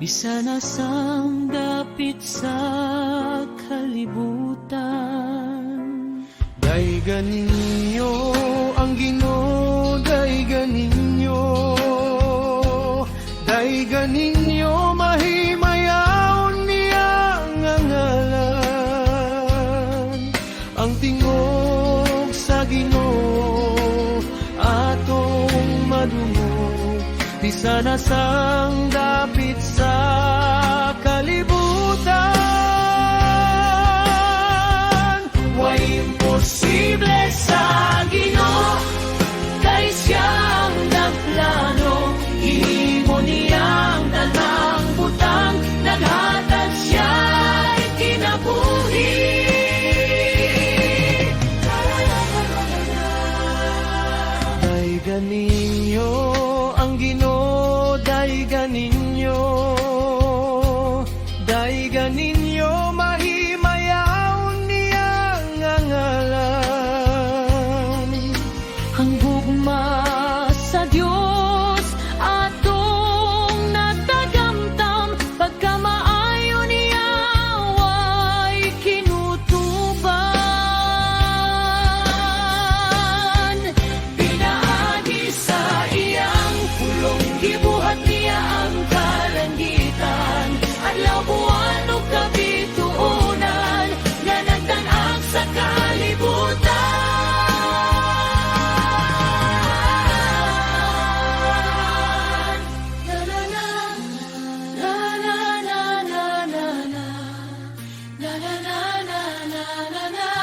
Bisan asang dapit sa kalibutan. Daigan ninyo ang Ginoo, daigan ninyo, daigan ninyo, mahimayaon niya nga ngalan. Ang tingog sa Ginoo atong madungog, bisan asang dapit sa kalibutan. Way imposible sa Ginoo, kay siyang nagplano. Ihimo niyang tanang butang, naghatag siya'y kinabuhi. Daigan ninyo ang Ginoo, daigan ninyo, daigan ninyo, mahimayaon niya nga ngalan. Ang gugma sa Dios atong natagamtam, pagkamaayo niya way kinutuban. Pinaagi sa iyang pulong, gibuhat niya ang kalangitan. Adlaw, buwan ug kabituonan, nga nagtan-ag sa kalibutan. Na na na na na na na na na na na na na.